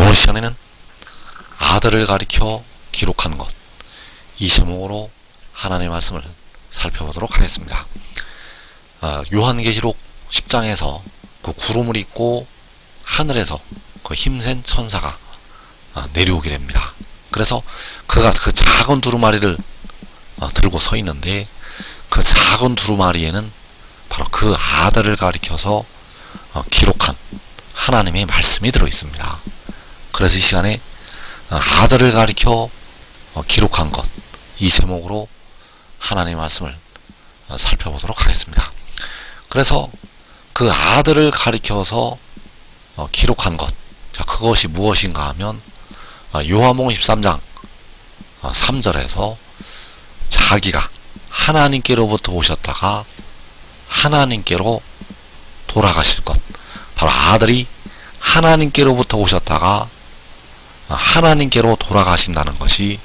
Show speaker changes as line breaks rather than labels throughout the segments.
이번 시간에는 아들을 가리켜 기록한 것, 이 제목으로 하나님의 말씀을 살펴보도록 하겠습니다. 요한계시록 10장에서 그 구름을 입고 하늘에서 그 힘센 천사가 내려오게 됩니다. 그래서 그가 그 작은 두루마리를 들고 서 있는데, 그 작은 두루마리에는 바로 그 아들을 가리켜서 기록한 하나님의 말씀이 들어 있습니다. 그래서 이 시간에 아들을 가리켜 기록한 것, 이 제목으로 하나님의 말씀을 살펴보도록 하겠습니다. 그래서 그 아들을 가리켜서 기록한 것, 자, 그것이 무엇인가 하면 요한복음 13장 3절에서 자기가 하나님께로부터 오셨다가 하나님께로 돌아가실 것, 바로 아들이 하나님께로부터 오셨다가 하나님께로 돌아가신다는 것이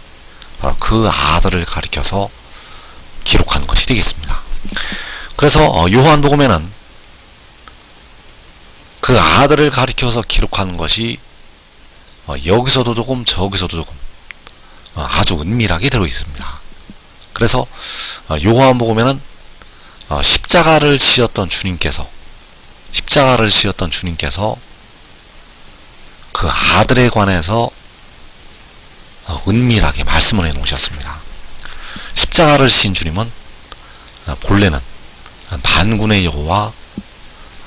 바로 그 아들을 가리켜서 기록한 것이 되겠습니다. 그래서 요한복음에는 그 아들을 가리켜서 기록한 것이 여기서도 조금 저기서도 조금 아주 은밀하게 들어있습니다. 그래서 요한복음에는 십자가를 지었던 주님께서 그 아들에 관해서 은밀하게 말씀을 해놓으셨습니다. 십자가를 지신 주님은 본래는 만군의 여호와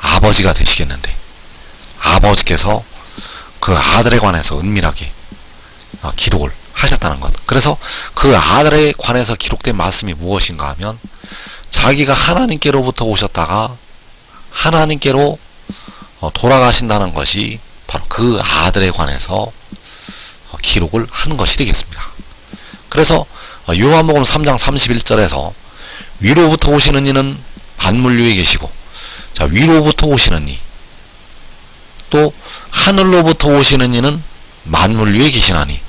아버지가 되시겠는데, 아버지께서 그 아들에 관해서 은밀하게 기록을 하셨다는 것. 그래서 그 아들에 관해서 기록된 말씀이 무엇인가 하면, 자기가 하나님께로부터 오셨다가 하나님께로 돌아가신다는 것이 바로 그 아들에 관해서 기록을 한 것이 되겠습니다. 그래서 요한복음 3장 31절에서 위로부터 오시는 이는 만물 위에 계시고, 자, 위로부터 오시는 이, 또 하늘로부터 오시는 이는 만물 위에 계시나니,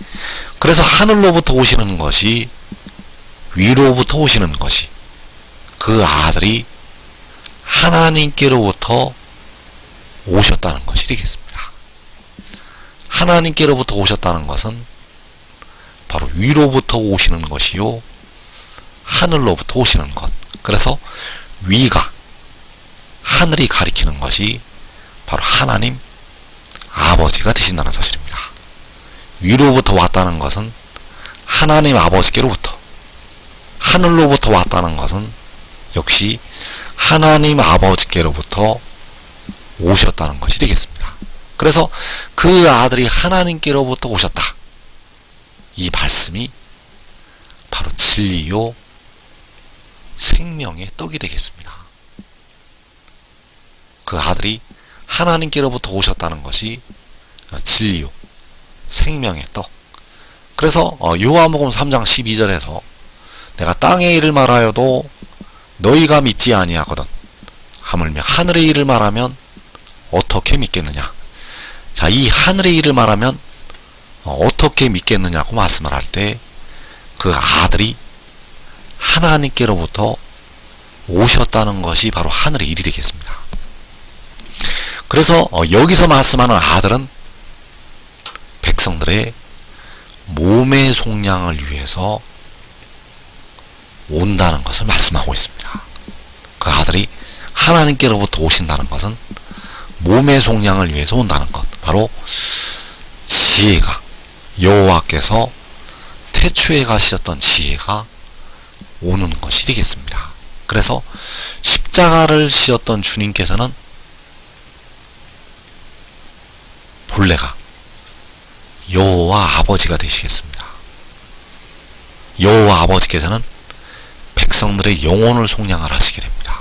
그래서 하늘로부터 오시는 것이, 위로부터 오시는 것이 그 아들이 하나님께로부터 오셨다는 것이 되겠습니다. 하나님께로부터 오셨다는 것은 바로 위로부터 오시는 것이요, 하늘로부터 오시는 것. 그래서 위가, 하늘이 가리키는 것이 바로 하나님 아버지가 되신다는 사실입니다. 위로부터 왔다는 것은 하나님 아버지께로부터, 하늘로부터 왔다는 것은 역시 하나님 아버지께로부터 오셨다는 것이 되겠습니다. 그래서 그 아들이 하나님께로부터 오셨다, 이 말씀이 바로 진리요 생명의 떡이 되겠습니다. 그 아들이 하나님께로부터 오셨다는 것이 진리요 생명의 떡. 그래서 요한복음 3장 12절에서 내가 땅의 일을 말하여도 너희가 믿지 아니하거든 하물며 하늘의 일을 말하면 어떻게 믿겠느냐. 자, 이 하늘의 일을 말하면 어떻게 믿겠느냐고 말씀을 할 때, 그 아들이 하나님께로부터 오셨다는 것이 바로 하늘의 일이 되겠습니다. 그래서 여기서 말씀하는 아들은 백성들의 몸의 속량을 위해서 온다는 것을 말씀하고 있습니다. 그 아들이 하나님께로부터 오신다는 것은 몸의 속량을 위해서 온다는 것, 바로 지혜가, 여호와께서 태초에 가시셨던 지혜가 오는 것이 되겠습니다. 그래서 십자가를 지었던 주님께서는 본래가 여호와 아버지가 되시겠습니다. 여호와 아버지께서는 백성들의 영혼을 속량을 하시게 됩니다.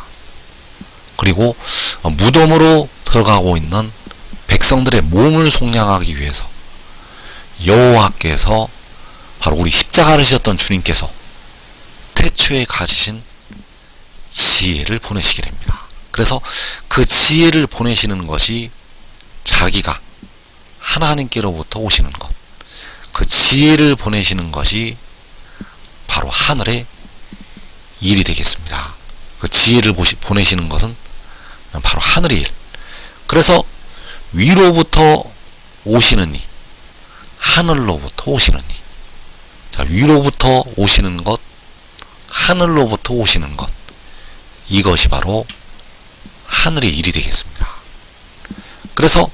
그리고 무덤으로 들어가고 있는 백성들의 몸을 속량하기 위해서 여호와께서, 바로 우리 십자가를 지셨던 주님께서 태초에 가지신 지혜를 보내시게 됩니다. 그래서 그 지혜를 보내시는 것이 자기가 하나님께로부터 오시는 것, 그 지혜를 보내시는 것이 바로 하늘의 일이 되겠습니다. 그 지혜를 보내시는 것은 바로 하늘의 일. 그래서 위로부터 오시는 이, 하늘로부터 오시는 이. 자, 위로부터 오시는 것, 하늘로부터 오시는 것, 이것이 바로 하늘의 일이 되겠습니다. 그래서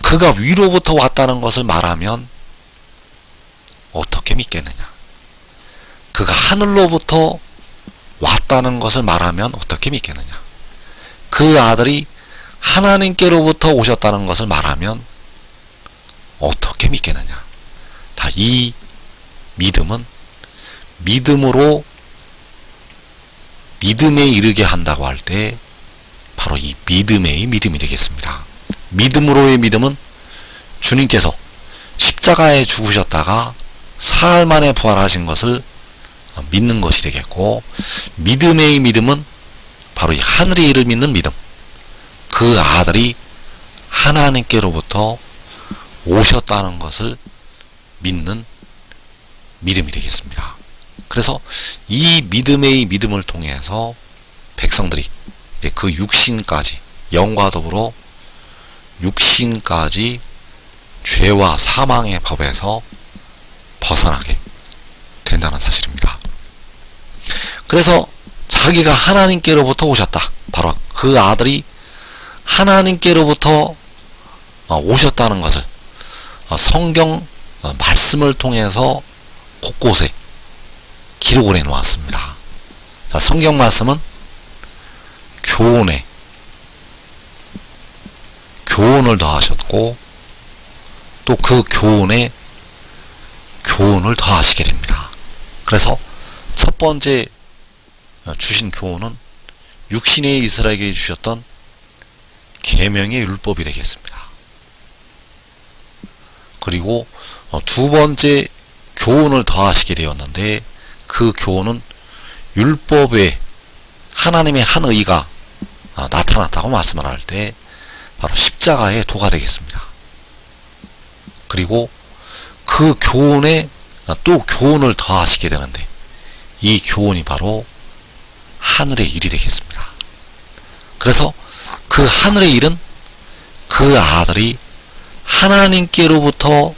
그가 위로부터 왔다는 것을 말하면 어떻게 믿겠느냐? 그가 하늘로부터 왔다는 것을 말하면 어떻게 믿겠느냐? 그 아들이 하나님께로부터 오셨다는 것을 말하면 어떻게 믿겠느냐? 다 이 믿음은 믿음으로 믿음에 이르게 한다고 할 때 바로 이 믿음의 믿음이 되겠습니다. 믿음으로의 믿음은 주님께서 십자가에 죽으셨다가 사흘 만에 부활하신 것을 믿는 것이 되겠고, 믿음의 믿음은 바로 이 하늘의 일을 믿는 믿음, 그 아들이 하나님께로부터 오셨다는 것을 믿는 믿음이 되겠습니다. 그래서 이 믿음의 믿음을 통해서 백성들이 이제 그 육신까지, 영과 더불어 육신까지 죄와 사망의 법에서 벗어나게 된다는 사실입니다. 그래서 자기가 하나님께로부터 오셨다, 바로 그 아들이 하나님께로부터 오셨다는 것을 성경 말씀을 통해서 곳곳에 기록을 해 놓았습니다. 자, 성경 말씀은 교훈에 교훈을 더하셨고, 또 그 교훈에 교훈을 더하시게 됩니다. 그래서 첫 번째 주신 교훈은 육신의 이스라엘에게 주셨던 계명의 율법이 되겠습니다. 그리고 두 번째 교훈을 더하시게 되었는데, 그 교훈은 율법에 하나님의 한 의가 나타났다고 말씀을 할 때 바로 십자가의 도가 되겠습니다. 그리고 그 교훈에 또 교훈을 더하시게 되는데, 이 교훈이 바로 하늘의 일이 되겠습니다. 그래서 그 하늘의 일은 그 아들이 하나님께로부터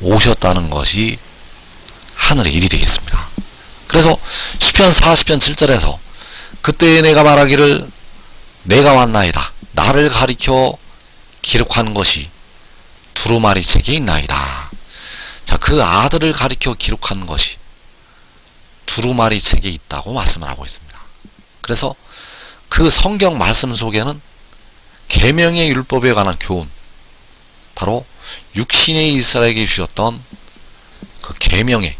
오셨다는 것이 하늘의 일이 되겠습니다. 그래서 시편 40편 7절에서 그때 내가 말하기를 내가 왔나이다, 나를 가리켜 기록한 것이 두루마리 책에 있나이다. 자, 그 아들을 가리켜 기록한 것이 두루마리 책에 있다고 말씀을 하고 있습니다. 그래서 그 성경 말씀 속에는 계명의 율법에 관한 교훈, 바로 육신의 이스라엘에게 주셨던 그 계명의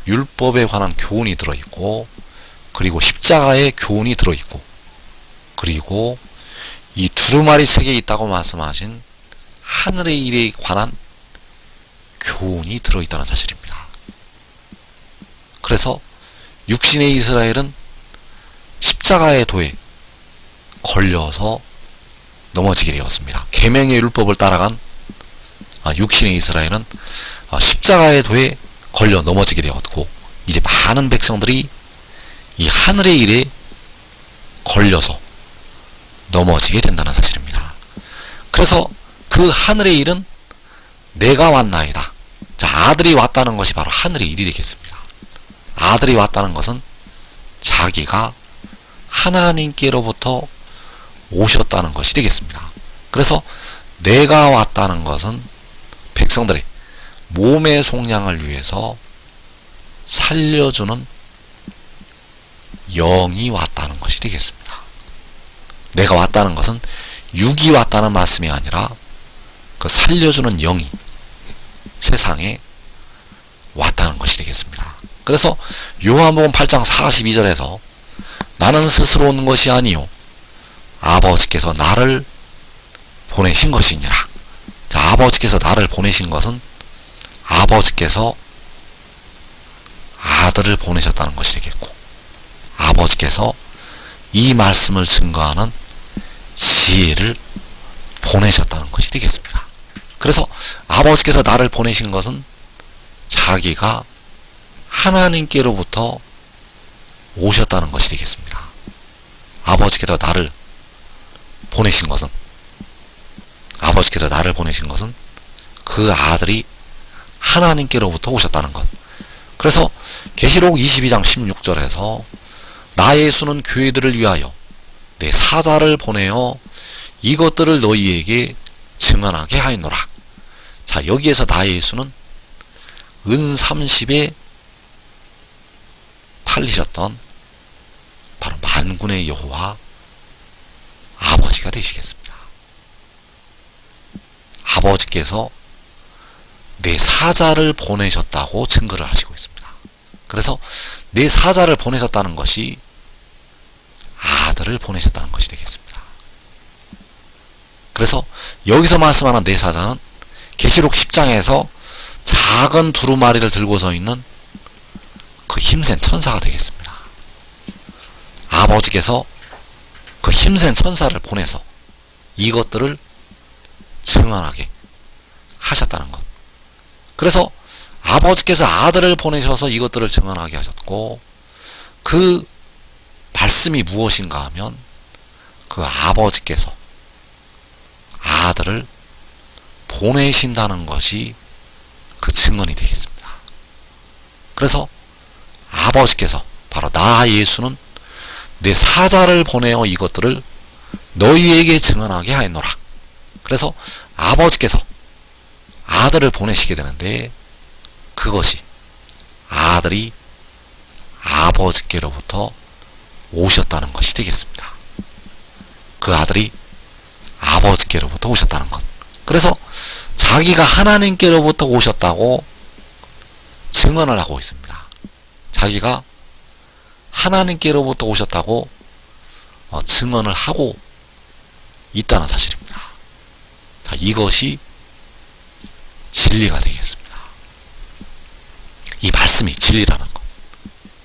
율법에 관한 교훈이 들어있고, 그리고 십자가의 교훈이 들어있고, 그리고 이 두루마리 책에 있다고 말씀하신 하늘의 일에 관한 교훈이 들어있다는 사실입니다. 그래서 육신의 이스라엘은 십자가의 도에 걸려서 넘어지게 되었습니다. 계명의 율법을 따라간 육신의 이스라엘은 십자가의 도에 걸려 넘어지게 되었고, 이제 많은 백성들이 이 하늘의 일에 걸려서 넘어지게 된다는 사실입니다. 그래서 그 하늘의 일은 내가 왔나이다. 자, 아들이 왔다는 것이 바로 하늘의 일이 되겠습니다. 아들이 왔다는 것은 자기가 하나님께로부터 오셨다는 것이 되겠습니다. 그래서 내가 왔다는 것은 백성들의 몸의 속량을 위해서 살려주는 영이 왔다는 것이 되겠습니다. 내가 왔다는 것은 육이 왔다는 말씀이 아니라 그 살려주는 영이 세상에 왔다는 것이 되겠습니다. 그래서 요한복음 8장 42절에서 나는 스스로 온 것이 아니요 아버지께서 나를 보내신 것이니라. 자, 아버지께서 나를 보내신 것은 아버지께서 아들을 보내셨다는 것이 되겠고, 아버지께서 이 말씀을 증거하는 지혜를 보내셨다는 것이 되겠습니다. 그래서 아버지께서 나를 보내신 것은 자기가 하나님께로부터 오셨다는 것이 되겠습니다. 아버지께서 나를 보내신 것은 그 아들이 하나님께로부터 오셨다는 것. 그래서 계시록 22장 16절에서 나 예수는 교회들을 위하여 내 사자를 보내어 이것들을 너희에게 증언하게 하였노라. 자, 여기에서 나 예수는 은 30에 팔리셨던 바로 만군의 여호와 아버지가 되시겠습니다. 아버지께서 내 사자를 보내셨다고 증거를 하시고 있습니다. 그래서 내 사자를 보내셨다는 것이 아들을 보내셨다는 것이 되겠습니다. 그래서 여기서 말씀하는 내 사자는 계시록 10장에서 작은 두루마리를 들고 서 있는 그 힘센 천사가 되겠습니다. 아버지께서 그 힘센 천사를 보내서 이것들을 증언하게 하셨다는 것. 그래서 아버지께서 아들을 보내셔서 이것들을 증언하게 하셨고, 그 말씀이 무엇인가 하면 그 아버지께서 아들을 보내신다는 것이 그 증언이 되겠습니다. 그래서 아버지께서 바로 나 예수는 내 사자를 보내어 이것들을 너희에게 증언하게 하였노라. 그래서 아버지께서 아들을 보내시게 되는데, 그것이 아들이 아버지께로부터 오셨다는 것이 되겠습니다. 그 아들이 아버지께로부터 오셨다는 것. 그래서 자기가 하나님께로부터 오셨다고 증언을 하고 있습니다. 자기가 하나님께로부터 오셨다고 증언을 하고 있다는 사실입니다. 자, 이것이 진리가 되겠습니다. 이 말씀이 진리라는 것.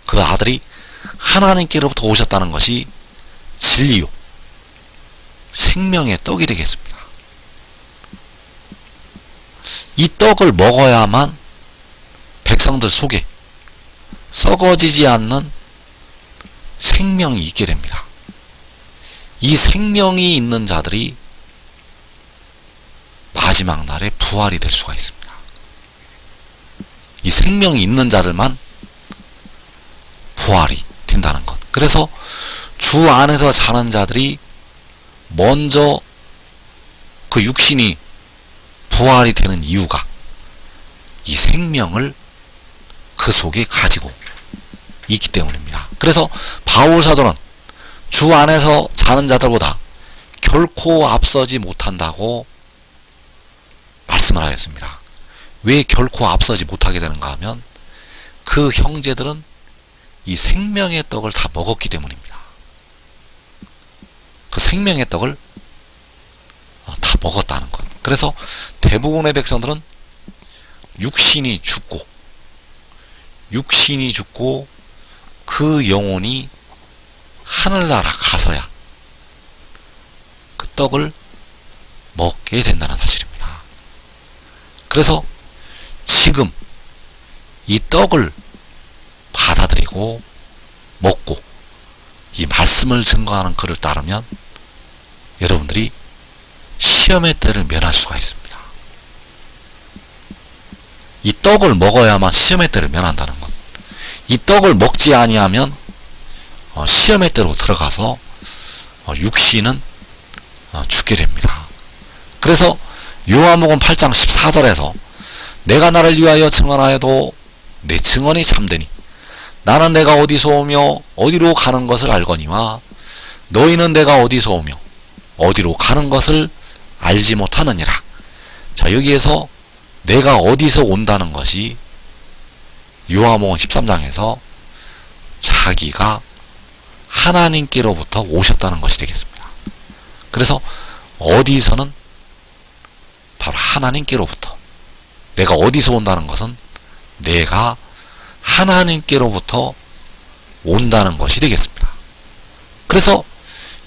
그 아들이 하나님께로부터 오셨다는 것이 진리요, 생명의 떡이 되겠습니다. 이 떡을 먹어야만 백성들 속에 썩어지지 않는 생명이 있게 됩니다. 이 생명이 있는 자들이 마지막 날에 부활이 될 수가 있습니다. 이 생명이 있는 자들만 부활이 된다는 것. 그래서 주 안에서 사는 자들이 먼저 그 육신이 부활이 되는 이유가 이 생명을 그 속에 가지고 있기 때문입니다. 그래서 바울 사도는 주 안에서 사는 자들보다 결코 앞서지 못한다고 말씀을 하였습니다. 왜 결코 앞서지 못하게 되는가 하면 그 형제들은 이 생명의 떡을 다 먹었기 때문입니다. 그 생명의 떡을 다 먹었다는 것. 그래서 대부분의 백성들은 육신이 죽고 그 영혼이 하늘나라 가서야 그 떡을 먹게 된다는 사실입니다. 그래서 지금 이 떡을 받아들이고 먹고 이 말씀을 증거하는 글을 따르면 여러분들이 시험의 때를 면할 수가 있습니다. 이 떡을 먹어야만 시험의 때를 면한다는 것. 이 떡을 먹지 아니하면 시험의 때로 들어가서 육신은 죽게 됩니다. 그래서 요한복음 8장 14절에서 내가 나를 위하여 증언하여도 내 증언이 참되니 나는 내가 어디서 오며 어디로 가는 것을 알거니와 너희는 내가 어디서 오며 어디로 가는 것을 알지 못하느니라. 자, 여기에서 내가 어디서 온다는 것이 요한복음 13장에서 자기가 하나님께로부터 오셨다는 것이 되겠습니다. 그래서 어디서는 바로 하나님께로부터, 내가 어디서 온다는 것은 내가 하나님께로부터 온다는 것이 되겠습니다. 그래서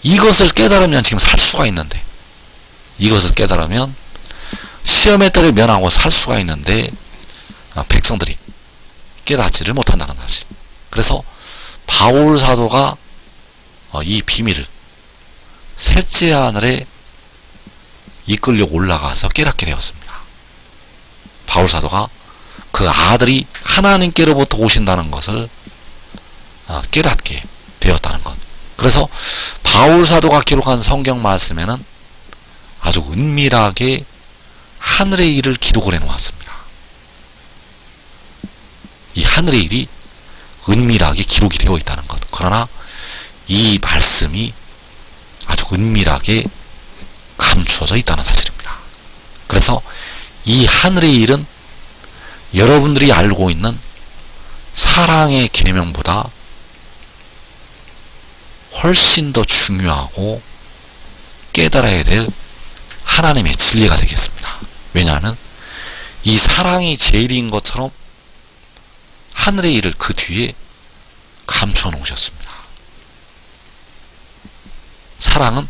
이것을 깨달으면 지금 살 수가 있는데, 이것을 깨달으면 시험의 때를 면하고 살 수가 있는데 백성들이 깨닫지를 못한다는 사실. 그래서 바울 사도가 이 비밀을 셋째 하늘에 이끌려 올라가서 깨닫게 되었습니다. 바울 사도가 그 아들이 하나님께로부터 오신다는 것을 깨닫게 되었다는 것. 그래서 바울 사도가 기록한 성경 말씀에는 아주 은밀하게 하늘의 일을 기록을 해놓았습니다. 이 하늘의 일이 은밀하게 기록이 되어 있다는 것. 그러나 이 말씀이 아주 은밀하게 감추어져 있다는 사실입니다. 그래서 이 하늘의 일은 여러분들이 알고 있는 사랑의 계명보다 훨씬 더 중요하고 깨달아야 될 하나님의 진리가 되겠습니다. 왜냐하면 이 사랑이 제일인 것처럼 하늘의 일을 그 뒤에 감추어 놓으셨습니다. 사랑은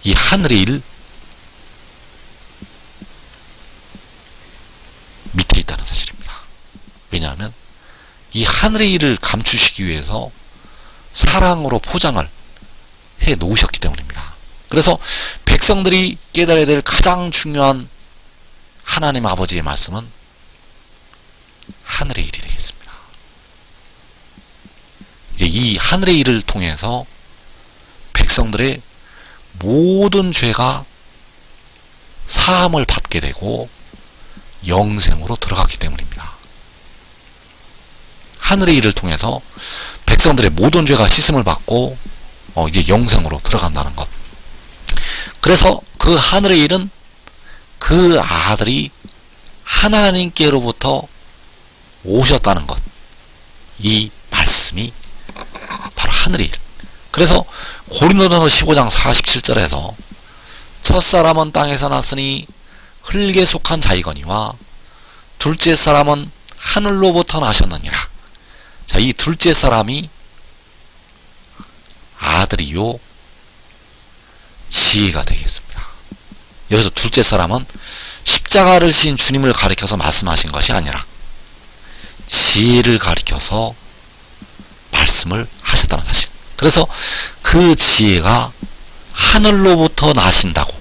이 하늘의 일 밑에 있다는 사실입니다. 왜냐하면 이 하늘의 일을 감추시기 위해서 사랑으로 포장을 해 놓으셨기 때문입니다. 그래서 백성들이 깨달아야 될 가장 중요한 하나님 아버지의 말씀은 하늘의 일이 되겠습니다. 이제 이 하늘의 일을 통해서 백성들의 모든 죄가 사함을 받게 되고 영생으로 들어갔기 때문입니다. 하늘의 일을 통해서 백성들의 모든 죄가 씻음을 받고 이제 영생으로 들어간다는 것. 그래서 그 하늘의 일은 그 아들이 하나님께로부터 오셨다는 것. 이 말씀이 바로 하늘의 일. 그래서 고린도전서 15장 47절에서 첫사람은 땅에서 났으니 흙에 속한 자이거니와 둘째 사람은 하늘로부터 나셨느니라. 자, 이 둘째 사람이 아들이요 지혜가 되겠습니다. 여기서 둘째 사람은 십자가를 진 주님을 가리켜서 말씀하신 것이 아니라 지혜를 가리켜서 말씀을 하셨다는 사실. 그래서 그 지혜가 하늘로부터 나신다고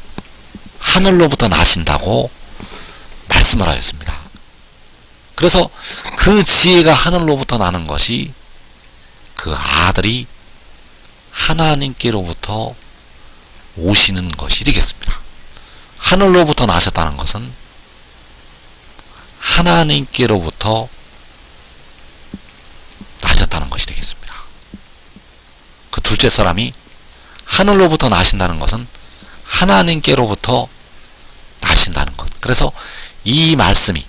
말씀을 하였습니다. 그래서 그 지혜가 하늘로부터 나는 것이 그 아들이 하나님께로부터 오시는 것이 되겠습니다. 하늘로부터 나셨다는 것은 하나님께로부터 나셨다는 것이 되겠습니다. 그 둘째 사람이 하늘로부터 나신다는 것은 하나님께로부터 나신다는 것. 그래서 이 말씀이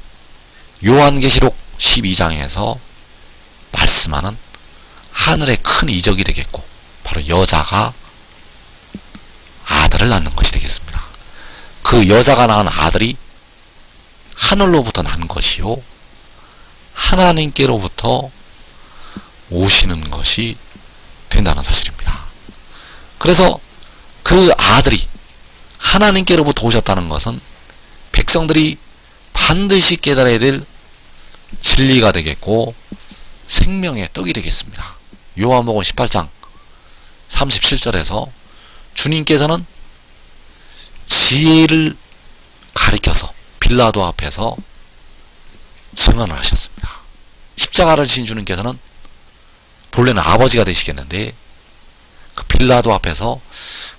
요한계시록 12장에서 말씀하는 하늘의 큰 이적이 되겠고, 바로 여자가 아들을 낳는 것이 되겠습니다. 그 여자가 낳은 아들이 하늘로부터 난 것이요 하나님께로부터 오시는 것이 된다는 사실입니다. 그래서 그 아들이 하나님께로부터 오셨다는 것은 백성들이 반드시 깨달아야 될 진리가 되겠고 생명의 떡이 되겠습니다. 요한복음 18장 37절에서 주님께서는 지혜를 가리켜서 빌라도 앞에서 증언을 하셨습니다. 십자가를 지신 주님께서는 본래는 아버지가 되시겠는데 그 빌라도 앞에서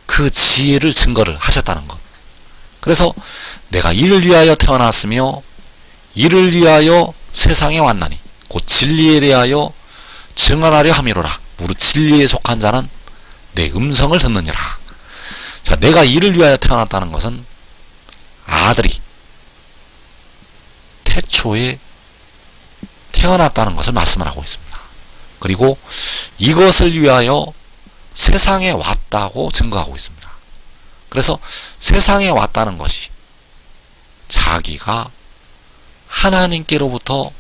그 지혜를 증거를 하셨다는 것. 그래서 내가 이를 위하여 태어났으며 이를 위하여 세상에 왔나니 곧 진리에 대하여 증언하려 함이로라. 무릇 진리에 속한 자는 내 음성을 듣느니라. 자, 내가 이를 위하여 태어났다는 것은 아들이 태초에 태어났다는 것을 말씀을 하고 있습니다. 그리고 이것을 위하여 세상에 왔다고 증거하고 있습니다. 그래서 세상에 왔다는 것이 자기가 하나님께로부터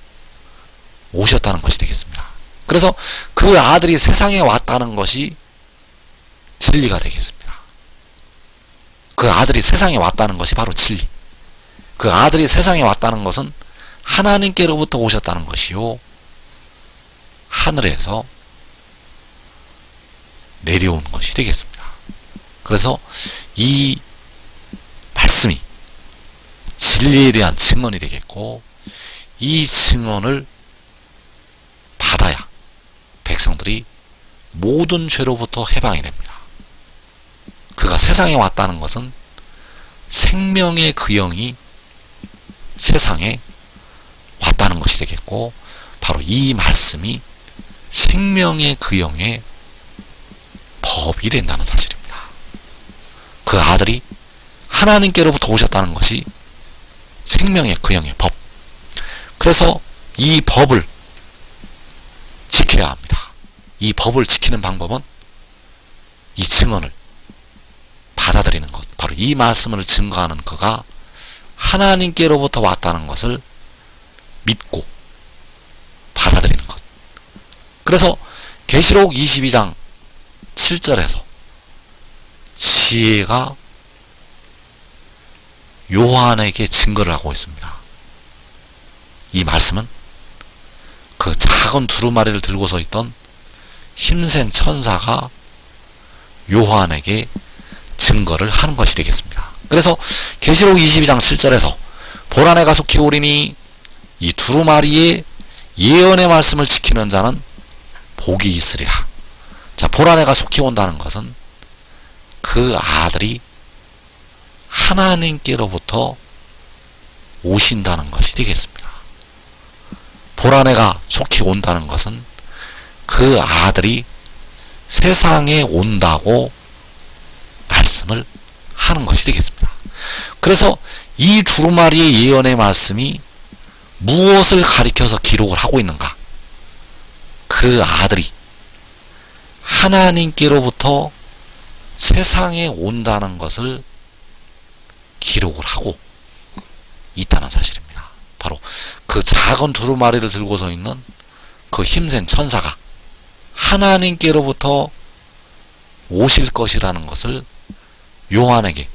오셨다는 것이 되겠습니다. 그래서 그 아들이 세상에 왔다는 것이 진리가 되겠습니다. 그 아들이 세상에 왔다는 것이 바로 진리. 그 아들이 세상에 왔다는 것은 하나님께로부터 오셨다는 것이요 하늘에서 내려온 것이 되겠습니다. 그래서 이 말씀이 진리에 대한 증언이 되겠고, 이 증언을 받아야 백성들이 모든 죄로부터 해방이 됩니다. 그가 세상에 왔다는 것은 생명의 그 영이 세상에 왔다는 것이 되겠고, 바로 이 말씀이 생명의 그 영의 법이 된다는 사실입니다. 그 아들이 하나님께로부터 오셨다는 것이 생명의 그 영의 법. 그래서 이 법을 지켜야 합니다. 이 법을 지키는 방법은 이 증언을 받아들이는 것, 바로 이 말씀을 증거하는 그가 하나님께로부터 왔다는 것을 믿고 받아들이는 것. 그래서 계시록 22장 7절에서 지혜가 요한에게 증거를 하고 있습니다. 이 말씀은 그 작은 두루마리를 들고 서 있던 힘센 천사가 요한에게 증거를 하는 것이 되겠습니다. 그래서 계시록 22장 7절에서 보라 내가 속히 오리니 이 두루마리의 예언의 말씀을 지키는 자는 복이 있으리라. 자, 보라 내가 속히 온다는 것은 그 아들이 하나님께로부터 오신다는 것이 되겠습니다. 보라 내가 속히 온다는 것은 그 아들이 세상에 온다고 말씀을 하는 것이 되겠습니다. 그래서 이 두루마리의 예언의 말씀이 무엇을 가리켜서 기록을 하고 있는가? 그 아들이 하나님께로부터 세상에 온다는 것을 기록을 하고 있다는 사실입니다. 바로 그 작은 두루마리를 들고 서 있는 그 힘센 천사가 하나님께로부터 오실 것이라는 것을 요한에게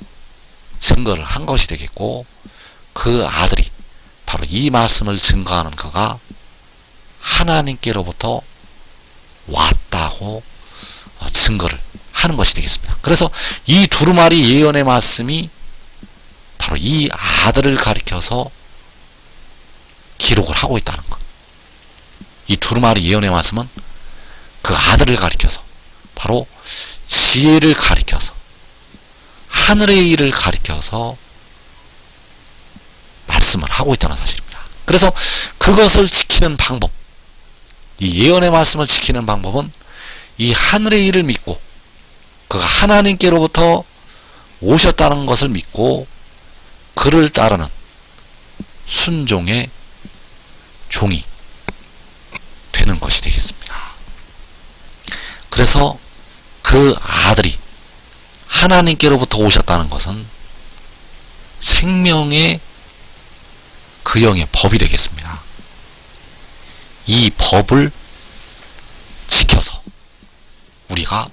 증거를 한 것이 되겠고, 그 아들이 바로 이 말씀을 증거하는 그가 하나님께로부터 왔다고 증거를 하는 것이 되겠습니다. 그래서 이 두루마리 예언의 말씀이 바로 이 아들을 가리켜서 기록을 하고 있다는 것. 이 두루마리 예언의 말씀은 그 아들을 가리켜서 바로 지혜를 가리켜서 하늘의 일을 가리켜서 말씀을 하고 있다는 사실입니다. 그래서 그것을 지키는 방법, 이 예언의 말씀을 지키는 방법은 이 하늘의 일을 믿고 그가 하나님께로부터 오셨다는 것을 믿고 그를 따르는 순종의 종이 되는 것이 되겠습니다. 그래서 그 아들이 하나님께로부터 오셨다는 것은 생명의 그 영의 법이 되겠습니다. 이 법을 지켜서 우리가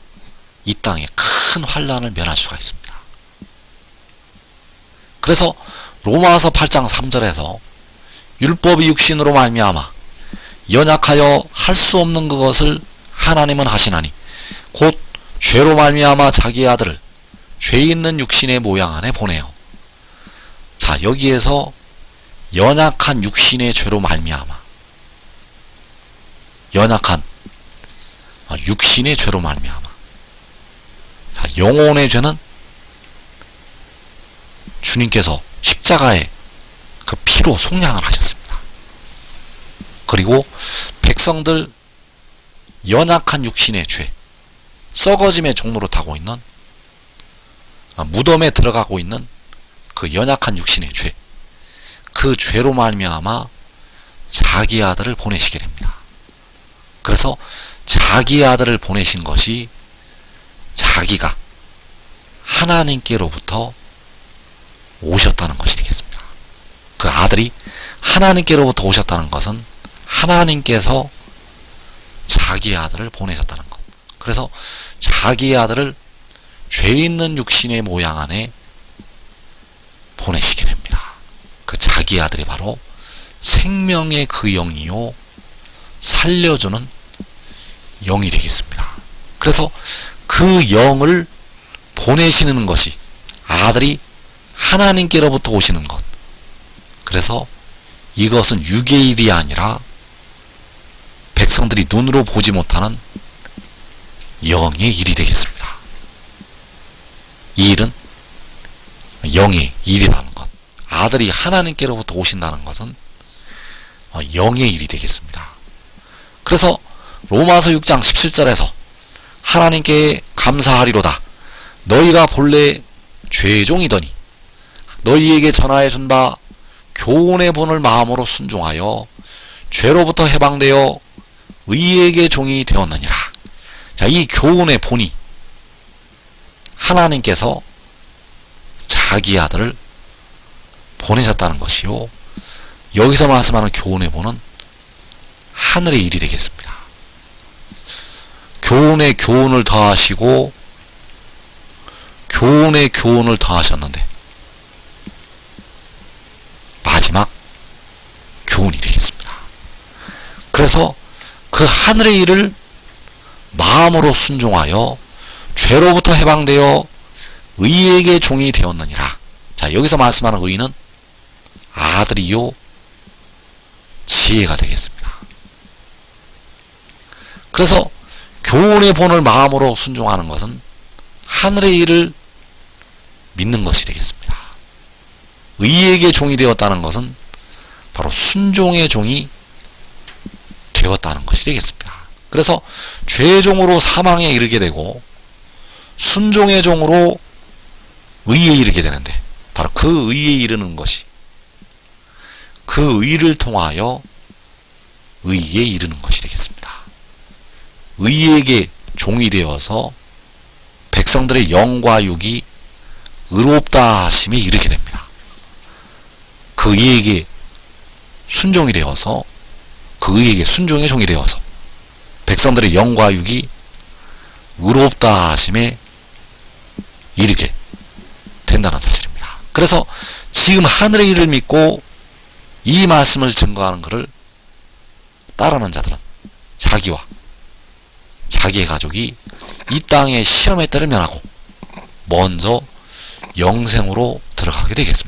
이 땅에 큰 환난을 면할 수가 있습니다. 그래서 로마서 8장 3절에서 율법이 육신으로 말미암아 연약하여 할 수 없는 그것을 하나님은 하시나니 곧 죄로 말미암아 자기의 아들을 죄 있는 육신의 모양 안에 보내요. 자, 여기에서 연약한 육신의 죄로 말미암아, 연약한 육신의 죄로 말미암아. 자, 영혼의 죄는 주님께서 십자가에 그 피로 속량을 하셨습니다. 그리고 백성들 연약한 육신의 죄, 썩어짐의 종로로 타고 있는, 무덤에 들어가고 있는 그 연약한 육신의 죄, 그 죄로 말미암아 자기 아들을 보내시게 됩니다. 그래서 자기 아들을 보내신 것이 자기가 하나님께로부터 오셨다는 것이 되겠습니다. 그 아들이 하나님께로부터 오셨다는 것은 하나님께서 자기 아들을 보내셨다는 것. 그래서 자기 아들을 죄 있는 육신의 모양 안에 보내시게 됩니다. 그 자기 아들이 바로 생명의 그 영이요 살려주는 영이 되겠습니다. 그래서 그 영을 보내시는 것이 아들이 하나님께로부터 오시는 것. 그래서 이것은 육의 일이 아니라 백성들이 눈으로 보지 못하는 영의 일이 되겠습니다. 이 일은 영의 일이라는 것, 아들이 하나님께로부터 오신다는 것은 영의 일이 되겠습니다. 그래서 로마서 6장 17절에서 하나님께 감사하리로다. 너희가 본래 죄종이더니 너희에게 전하여 준 바 교훈의 본을 마음으로 순종하여 죄로부터 해방되어 의에게 종이 되었느니라. 자, 이 교훈의 본이 하나님께서 자기 아들을 보내셨다는 것이요, 여기서 말씀하는 교훈의 본은 하늘의 일이 되겠습니다. 교훈에 교훈을 더하시고 교훈에 교훈을 더하셨는데 마지막 교훈이 되겠습니다. 그래서 그 하늘의 일을 마음으로 순종하여 죄로부터 해방되어 의에게 종이 되었느니라. 자, 여기서 말씀하는 의는 아들이요 지혜가 되겠습니다. 그래서 교훈의 본을 마음으로 순종하는 것은 하늘의 일을 믿는 것이 되겠습니다. 의에게 종이 되었다는 것은 바로 순종의 종이 되었다는 것이 되겠습니다. 그래서 죄의 종으로 사망에 이르게 되고 순종의 종으로 의에 이르게 되는데, 바로 그 의에 이르는 것이 그 의를 통하여 의에 이르는 것이 되겠습니다. 의에게 종이 되어서 백성들의 영과 육이 의롭다 하심에 이르게 됩니다. 그 의에게 순종이 되어서, 그 의에게 순종의 종이 되어서 백성들의 영과 육이 의롭다 하심에 이르게 된다는 사실입니다. 그래서 지금 하늘의 일을 믿고 이 말씀을 증거하는 것을 따르는 자들은 자기와 자기의 가족이 이 땅의 시험의 때를 면하고 먼저 영생으로 들어가게 되겠습니다.